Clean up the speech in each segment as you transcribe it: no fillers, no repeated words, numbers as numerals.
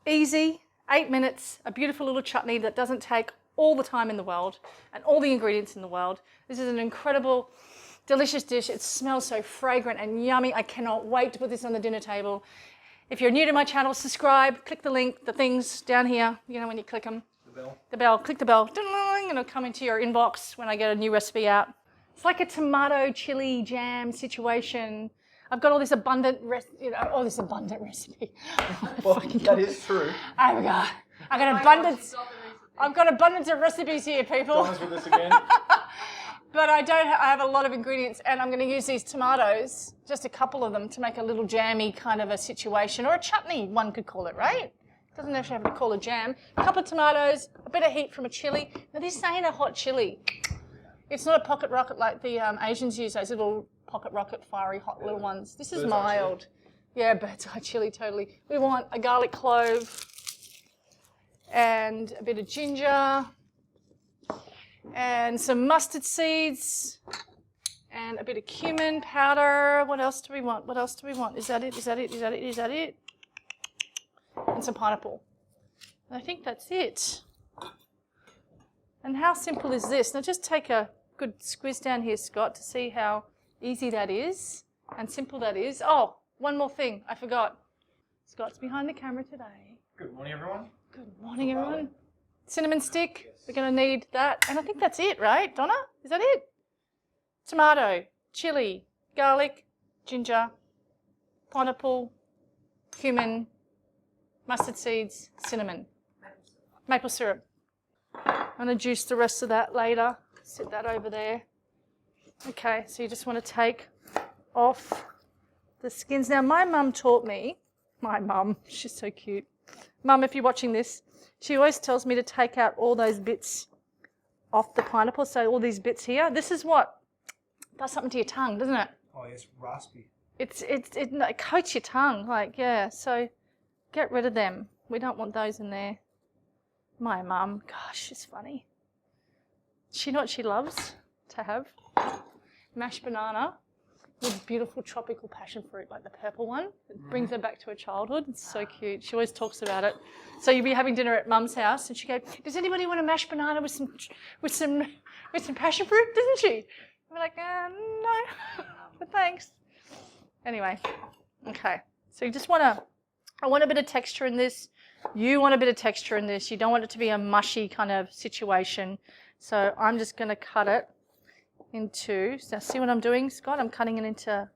Easy, 8 minutes, a beautiful little chutney that doesn't take all the time in the world and all the ingredients in the world. This is an incredible, delicious dish. It smells so fragrant and yummy. I cannot wait to put this on the dinner table. If you're new to my channel, subscribe, click the link, the things down here, you know, when you click them. The bell, click the bell, and it'll come into your inbox when I get a new recipe out. It's like a tomato chili jam situation. I've got all this abundant, recipe. Well, that is true. I've got abundance. I've got abundance of recipes here, people. Donna's with us again. But I have a lot of ingredients, and I'm going to use these tomatoes, just a couple of them, to make a little jammy kind of a situation, or a chutney, one could call it, right? Doesn't actually have to call it jam. A couple of tomatoes, a bit of heat from a chili. Now, this ain't a hot chili. It's not a pocket rocket like the Asians use, those little pocket rocket fiery hot little ones. This is mild. Yeah, bird's eye chili, totally. We want a garlic clove and a bit of ginger and some mustard seeds and a bit of cumin powder. What else do we want? What else do we want? Is that it? Is that it? Is that it? Is that it? And some pineapple. And I think that's it. And how simple is this? Now just take a good squeeze down here, Scott, to see how easy that is and simple that is. Oh, one more thing I forgot. Scott's behind the camera today. Good morning, everyone. Good morning, everyone. Cinnamon stick. Yes. We're going to need that. And I think that's it, right, Donna? Is that it? Tomato, chili, garlic, ginger, pineapple, cumin, mustard seeds, cinnamon, maple syrup. I'm going to juice the rest of that later. Set that over there. Okay, so you just want to take off the skins. Now, my mum taught me, she's so cute. Mum, if you're watching this, she always tells me to take out all those bits off the pineapple. So all these bits here, this is what does something to your tongue, doesn't it? Oh, it's raspy. It coats your tongue, like, yeah. So get rid of them. We don't want those in there. My mum, gosh, she's funny. She know what she loves to have? Mashed banana with beautiful tropical passion fruit, like the purple one. It brings her back to her childhood. It's so cute. She always talks about it. So you'll be having dinner at Mum's house, and she goes, "Does anybody want a mashed banana with some passion fruit?" Doesn't she? I'm like, no, but thanks. Anyway, okay. So you just I want a bit of texture in this. You want a bit of texture in this. You don't want it to be a mushy kind of situation. So I'm just going to cut it into, so see what I'm doing, Scott? I'm cutting it into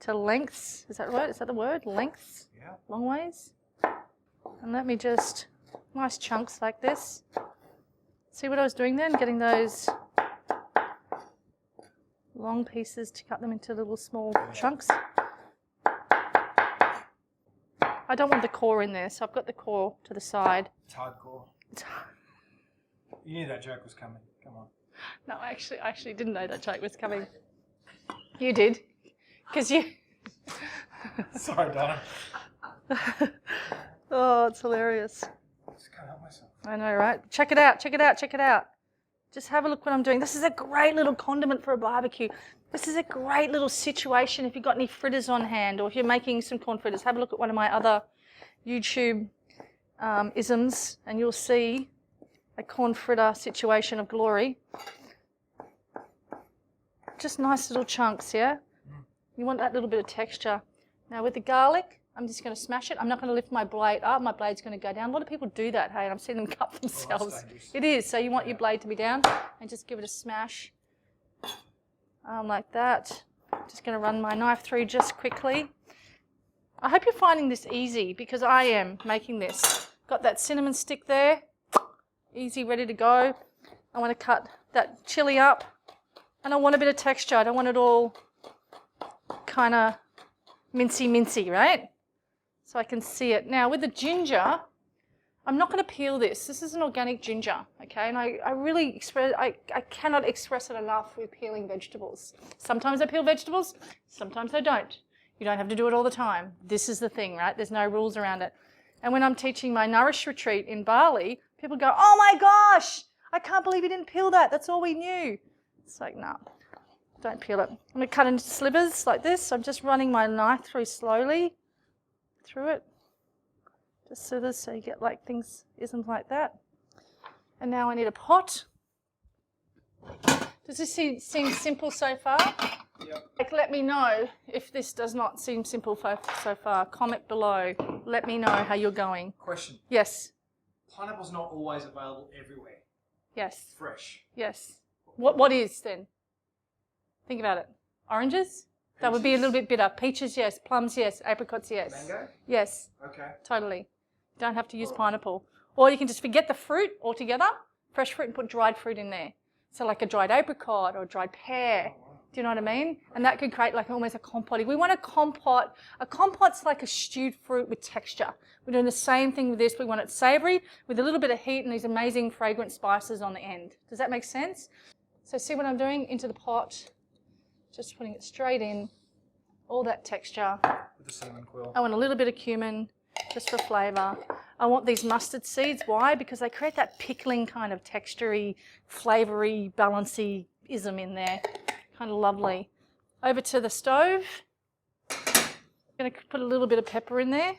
lengths. Is that right? Is that the word? Lengths? Yeah. Long ways. And let me just, nice chunks like this. See what I was doing then? Getting those long pieces to cut them into little small chunks. I don't want the core in there, so I've got the core to the side. It's hardcore. You knew that joke was coming. Come on. No, I actually didn't know that joke was coming. You did, because you... Sorry, Donna. Oh, it's hilarious. I just can't help myself. I know, right? Check it out, check it out, check it out. Just have a look what I'm doing. This is a great little condiment for a barbecue. This is a great little situation if you've got any fritters on hand, or if you're making some corn fritters. Have a look at one of my other YouTube isms, and you'll see a corn fritter situation of glory. Just nice little chunks, yeah? You want that little bit of texture. Now with the garlic, I'm just going to smash it. I'm not going to lift my blade up. My blade's going to go down. A lot of people do that, hey, and I've seen them cut themselves. It is. So you want your blade to be down and just give it a smash like that. Just going to run my knife through just quickly. I hope you're finding this easy, because I am making this. Got that cinnamon stick there. Easy, ready to go. I want to cut that chili up, and I want a bit of texture. I don't want it all kind of mincy, right? So I can see it. Now with the ginger, I'm not going to peel this. This is an organic ginger, okay? And I really I cannot express it enough with peeling vegetables. Sometimes I peel vegetables, sometimes I don't. You don't have to do it all the time. This is the thing, right? There's no rules around it. And when I'm teaching my Nourish retreat in Bali, people go, "Oh my gosh, I can't believe you didn't peel that. That's all we knew." It's like, no, don't peel it. I'm going to cut into slivers like this. I'm just running my knife through slowly through it. the scissors so you get like things isn't like that. And now I need a pot. Does this seem simple so far? Yep. Like, let me know if this does not seem simple so far. Comment below. Let me know how you're going. Question. Yes. Pineapple's not always available everywhere. Yes. Fresh. Yes. What is then? Think about it. Oranges? Peaches? That would be a little bit bitter. Peaches, yes. Plums, yes. Apricots, yes. Mango? Yes. Okay. Totally. You don't have to use pineapple. Or you can just forget the fruit altogether, fresh fruit, and put dried fruit in there. So like a dried apricot or a dried pear. Do you know what I mean? And that could create like almost a compote. We want a compote. A compot's like a stewed fruit with texture. We're doing the same thing with this. We want it savoury with a little bit of heat and these amazing fragrant spices on the end. Does that make sense? So see what I'm doing? Into the pot. Just putting it straight in. All that texture. With the cinnamon quill. I want a little bit of cumin just for flavour. I want these mustard seeds. Why? Because they create that pickling kind of textury, flavoury, balancy-ism in there. Kind of lovely. Over to the stove. I'm going to put a little bit of pepper in there.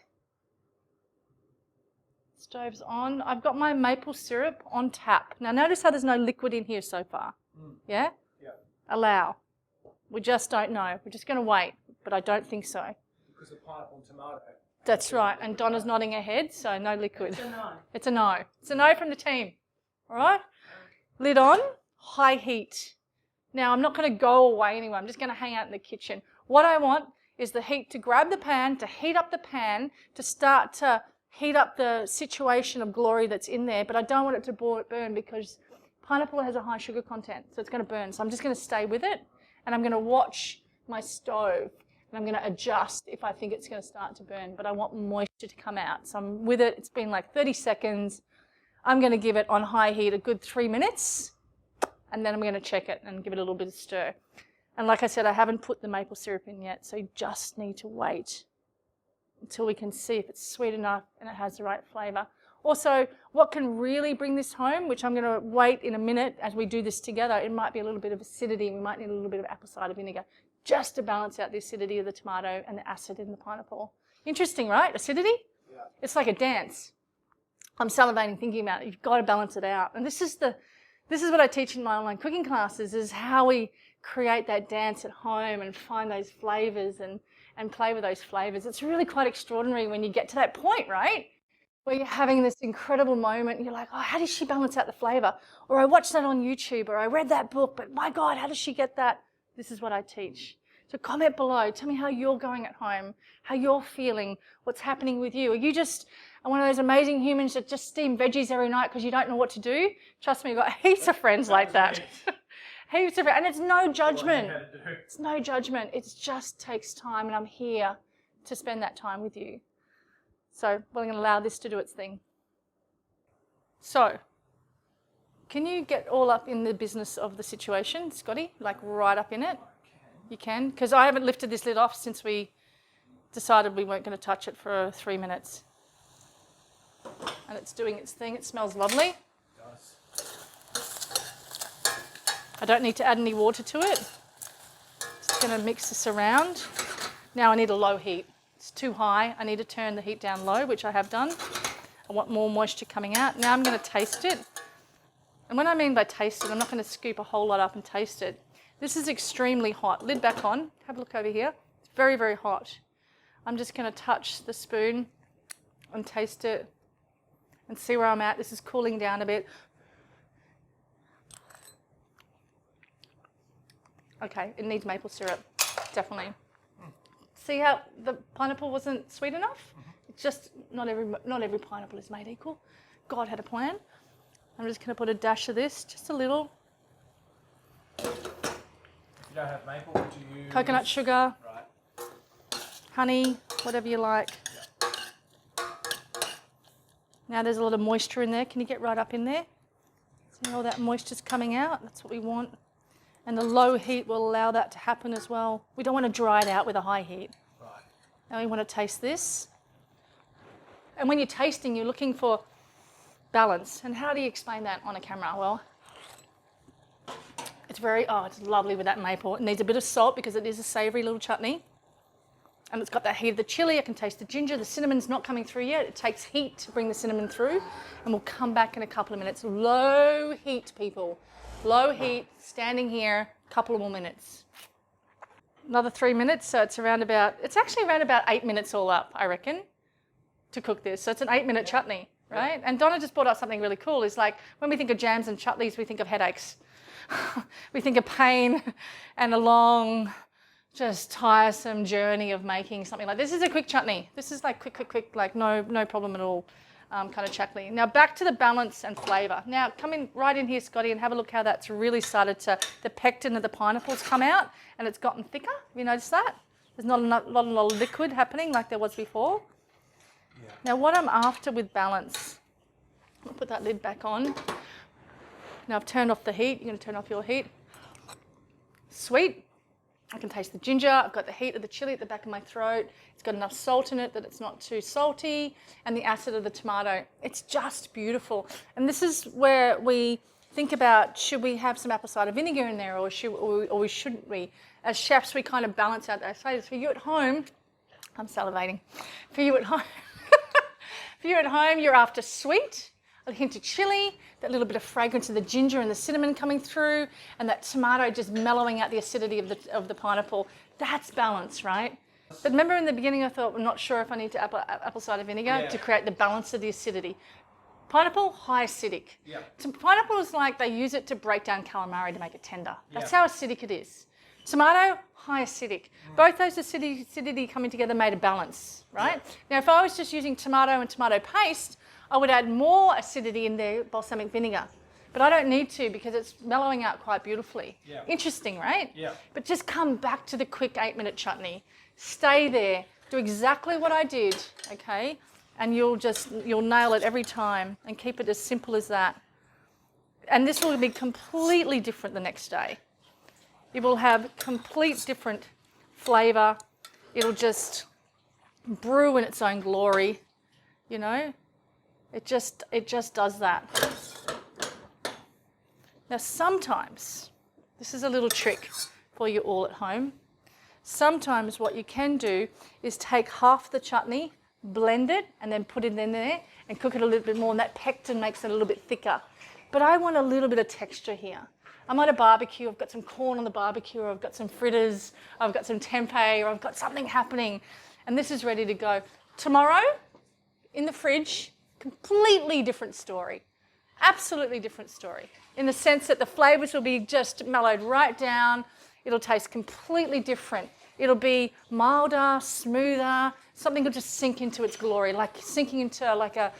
Stove's on. I've got my maple syrup on tap. Now notice how there's no liquid in here so far. Yeah? Yeah. Allow. We just don't know. We're just going to wait, but I don't think so. Because of pineapple and tomato. That's right. And Donna's nodding her head, so no liquid. It's a no. It's a no. It's a no from the team. All right? Lid on, high heat. Now, I'm not going to go away anywhere. I'm just going to hang out in the kitchen. What I want is the heat to grab the pan, to heat up the pan, to start to heat up the situation of glory that's in there, but I don't want it to burn because pineapple has a high sugar content, so it's going to burn. So I'm just going to stay with it, and I'm going to watch my stove, and I'm going to adjust if I think it's going to start to burn, but I want moisture to come out. So I'm with it. It's been like 30 seconds. I'm going to give it on high heat a good 3 minutes, and then I'm going to check it and give it a little bit of stir. And like I said, I haven't put the maple syrup in yet, so you just need to wait until we can see if it's sweet enough and it has the right flavour. Also, what can really bring this home, which I'm going to wait in a minute as we do this together, it might be a little bit of acidity. We might need a little bit of apple cider vinegar just to balance out the acidity of the tomato and the acid in the pineapple. Interesting, right? Acidity? Yeah. It's like a dance. I'm salivating thinking about it. You've got to balance it out. And this is what I teach in my online cooking classes, is how we create that dance at home and find those flavours and play with those flavours. It's really quite extraordinary when you get to that point, right? Where you're having this incredible moment and you're like, oh, how does she balance out the flavour? Or I watched that on YouTube, or I read that book, but my God, how does she get that? This is what I teach. So comment below. Tell me how you're going at home, how you're feeling, what's happening with you. Are you just one of those amazing humans that just steam veggies every night because you don't know what to do? Trust me, I've got heaps of friends like that. Heaps of, and it's no judgment. It's no judgment. It just takes time, and I'm here to spend that time with you. So we're going to allow this to do its thing. So, can you get all up in the business of the situation, Scotty? Like right up in it? You can? Because I haven't lifted this lid off since we decided we weren't going to touch it for 3 minutes. And it's doing its thing. It smells lovely. It does. I don't need to add any water to it. Just going to mix this around. Now I need a low heat. It's too high. I need to turn the heat down low, which I have done. I want more moisture coming out. Now I'm going to taste it. And when I mean by taste it, I'm not going to scoop a whole lot up and taste it. This is extremely hot. Lid back on. Have a look over here. It's very, very hot. I'm just going to touch the spoon and taste it and see where I'm at. This is cooling down a bit. Okay, it needs maple syrup, definitely. See how the pineapple wasn't sweet enough? It's just not every pineapple is made equal. God had a plan. I'm just going to put a dash of this, just a little. If you don't have maple, would you use Coconut sugar, Right. honey, whatever you like. Yeah. Now there's a lot of moisture in there. Can you get right up in there? See all that moisture's coming out? That's what we want. And the low heat will allow that to happen as well. We don't want to dry it out with a high heat. Right. Now we want to taste this. And when you're tasting, you're looking for balance. And how do you explain that on a camera? Well, it's lovely with that maple. It needs a bit of salt because it is a savoury little chutney. And it's got that heat of the chili. I can taste the ginger. The cinnamon's not coming through yet. It takes heat to bring the cinnamon through. And we'll come back in a couple of minutes. Low heat, people. Low heat, standing here, a couple of more minutes. Another 3 minutes, so it's actually around about 8 minutes all up, I reckon, to cook this. So it's an 8-minute chutney, right? And Donna just brought up something really cool. It's like when we think of jams and chutneys, we think of headaches. We think of pain and a long, just tiresome journey of making something like this. This is a quick chutney. This is like quick, like no problem at all kind of chutney. Now back to the balance and flavour. Now come in right in here, Scotty, and have a look how that's really started to, the pectin of the pineapples come out and it's gotten thicker. Have you noticed that? There's not a lot of liquid happening like there was before. Yeah. Now what I'm after with balance, I'll put that lid back on. Now I've turned off the heat. You're going to turn off your heat. Sweet. I can taste the ginger. I've got the heat of the chili at the back of my throat. It's got enough salt in it that it's not too salty, and the acid of the tomato. It's just beautiful. And this is where we think about, should we have some apple cider vinegar in there, or shouldn't we? As chefs, we kind of balance out those flavors. For you at home, I'm salivating. For you at home, you're after sweet, a hint of chili, that little bit of fragrance of the ginger and the cinnamon coming through, and that tomato just mellowing out the acidity of the pineapple. That's balance, right? But remember in the beginning I thought, I'm not sure if I need to apple cider vinegar to create the balance of the acidity. Pineapple, high acidic. Yeah. Pineapple is like they use it to break down calamari to make it tender. That's how acidic it is. Tomato, high acidic. Both those acidity coming together made a balance, right? Yeah. Now if I was just using tomato and tomato paste, I would add more acidity in the balsamic vinegar. But I don't need to because it's mellowing out quite beautifully. Yeah. Interesting, right? Yeah. But just come back to the quick 8-minute chutney. Stay there. Do exactly what I did, okay? And you'll nail it every time and keep it as simple as that. And this will be completely different the next day. It will have complete different flavour. It'll just brew in its own glory, you know? It just does that. Now sometimes, this is a little trick for you all at home. Sometimes what you can do is take half the chutney, blend it, and then put it in there and cook it a little bit more, and that pectin makes it a little bit thicker. But I want a little bit of texture here. I'm at a barbecue, I've got some corn on the barbecue, or I've got some fritters, I've got some tempeh, or I've got something happening, and this is ready to go. Tomorrow, in the fridge, completely different story. Absolutely different story. In the sense that the flavours will be just mellowed right down. It'll taste completely different. It'll be milder, smoother. Something will just sink into its glory, like sinking into like a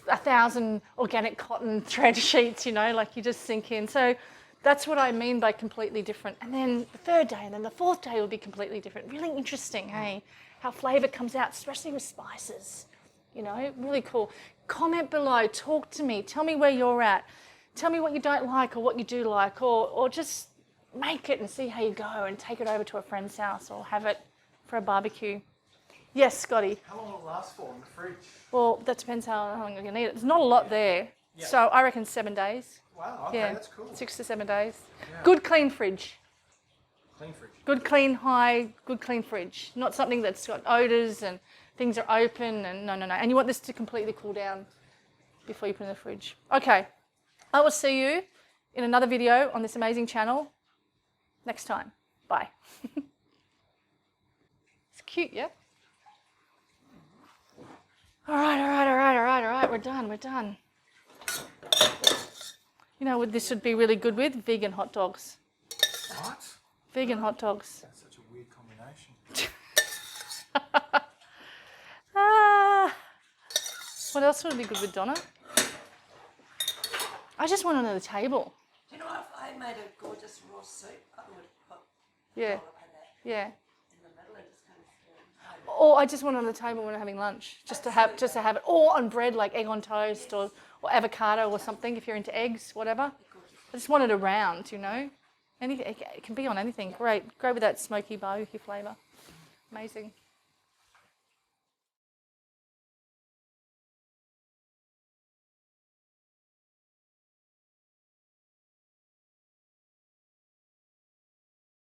1,000 organic cotton thread sheets, you know, like you just sink in. So that's what I mean by completely different. And then the third day and then the fourth day will be completely different. Really interesting, hey? How flavour comes out, especially with spices. You know, really cool. Comment below, talk to me, tell me where you're at. Tell me what you don't like or what you do like, or just make it and see how you go and take it over to a friend's house or have it for a barbecue. Yes, Scotty? How long will it last for in the fridge? Well, that depends how long you're going to eat it. There's not a lot there. Yeah. So I reckon 7 days. Wow, okay, yeah. That's cool. 6 to 7 days. Yeah. Good clean fridge. Clean fridge. Good clean, high, good clean fridge. Not something that's got odours and things are open and no. And you want this to completely cool down before you put it in the fridge. Okay, I will see you in another video on this amazing channel next time. Bye. It's cute, yeah? All right. We're done. You know what this would be really good with? Vegan hot dogs. What? Vegan hot dogs. That's such a weird combination. What else would be good with Donna? I just want another table. Do you know if I made a gorgeous raw soup, I would put Yeah. in Yeah. the middle and just kind of Or I just want it on the table when we're having lunch, just to have it, or on bread like egg on toast or avocado or something if you're into eggs, whatever. I just want it around, you know. Anything, it can be on anything. Great with that smoky barbecue flavour. Amazing.